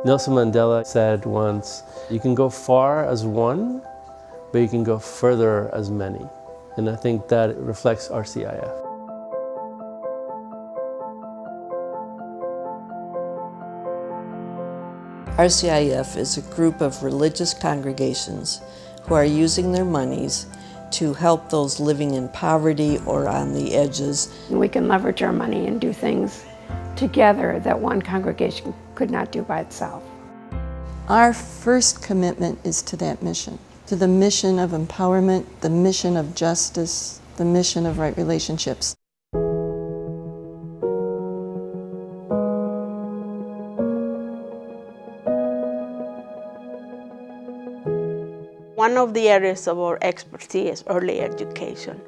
Nelson Mandela said once, you can go far as one, but you can go further as many. And I think that reflects RCIF. RCIF is a group of religious congregations who are using their monies to help those living in poverty or on the edges. We can leverage our money and do things together that one congregation could not do by itself. Our first commitment is to that mission, to the mission of empowerment, the mission of justice, the mission of right relationships. One of the areas of our expertise is early education.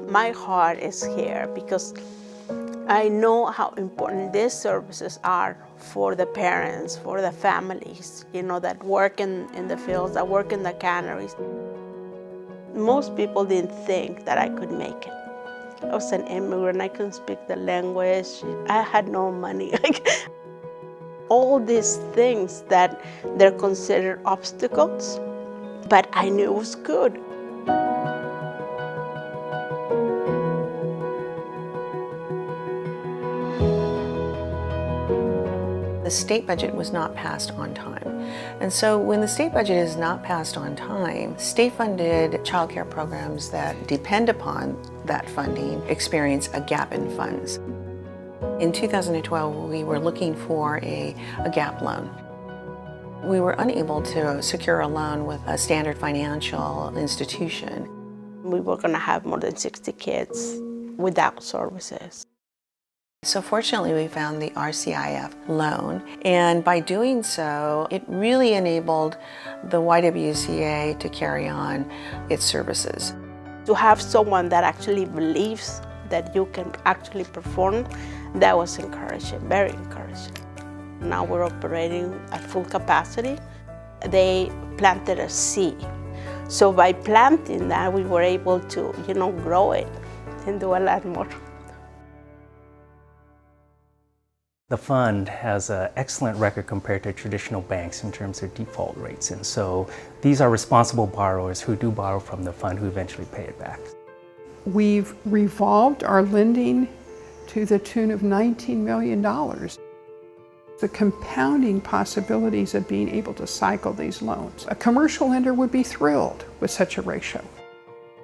My heart is here because I know how important these services are for the parents, for the families, that work in the fields, that work in the canneries. Most people didn't think that I could make it. I was an immigrant, I couldn't speak the language, I had no money. All these things that they're considered obstacles, but I knew it was good. The state budget was not passed on time. And so when the state budget is not passed on time, state-funded child care programs that depend upon that funding experience a gap in funds. In 2012, we were looking for a gap loan. We were unable to secure a loan with a standard financial institution. We were going to have more than 60 kids without services. So fortunately, we found the RCIF loan, and by doing so, it really enabled the YWCA to carry on its services. To have someone that actually believes that you can actually perform, that was encouraging, very encouraging. Now we're operating at full capacity. They planted a seed. So by planting that, we were able to, grow it and do a lot more. The fund has an excellent record compared to traditional banks in terms of default rates. And so these are responsible borrowers who do borrow from the fund who eventually pay it back. We've revolved our lending to the tune of $19 million. The compounding possibilities of being able to cycle these loans. A commercial lender would be thrilled with such a ratio.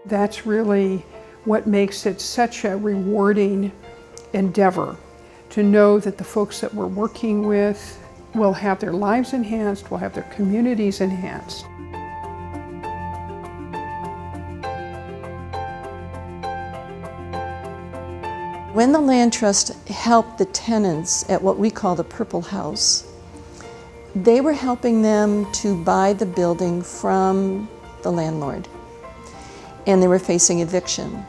That's really what makes it such a rewarding endeavor, to know that the folks that we're working with will have their lives enhanced, will have their communities enhanced. When the Land Trust helped the tenants at what we call the Purple House, they were helping them to buy the building from the landlord, and they were facing eviction.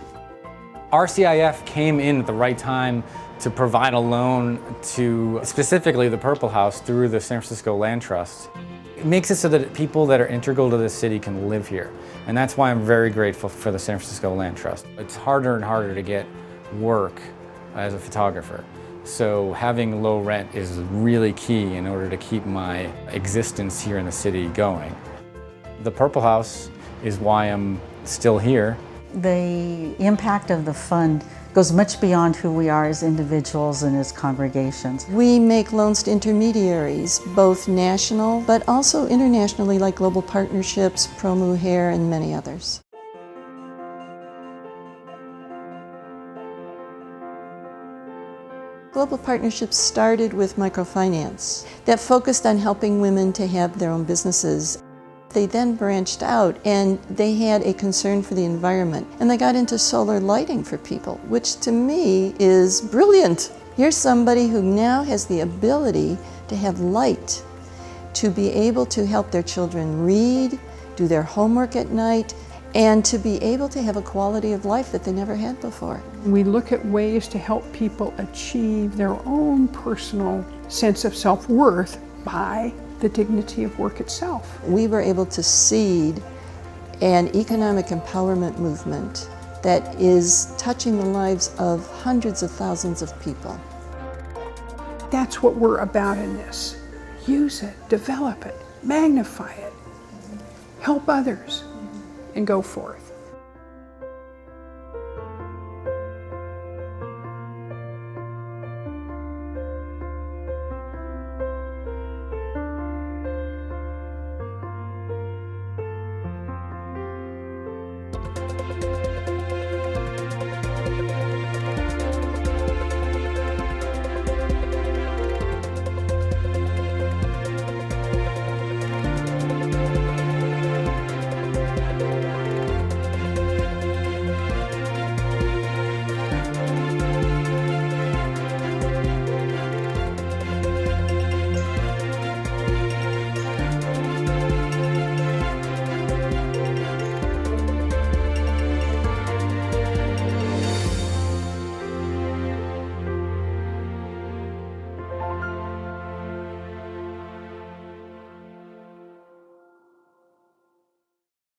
RCIF came in at the right time to provide a loan to specifically the Purple House through the San Francisco Land Trust. It makes it so that people that are integral to the city can live here. And that's why I'm very grateful for the San Francisco Land Trust. It's harder and harder to get work as a photographer. So having low rent is really key in order to keep my existence here in the city going. The Purple House is why I'm still here. The impact of the fund goes much beyond who we are as individuals and as congregations. We make loans to intermediaries, both national but also internationally, like Global Partnerships, Promu Hair, and many others. Global Partnerships started with microfinance that focused on helping women to have their own businesses. They then branched out and they had a concern for the environment, and they got into solar lighting for people, which to me is brilliant. Here's somebody who now has the ability to have light, to be able to help their children read, do their homework at night, and to be able to have a quality of life that they never had before. We look at ways to help people achieve their own personal sense of self-worth by the dignity of work itself. We were able to seed an economic empowerment movement that is touching the lives of hundreds of thousands of people. That's what we're about in this. use it, develop it, magnify it, help others, and go forth.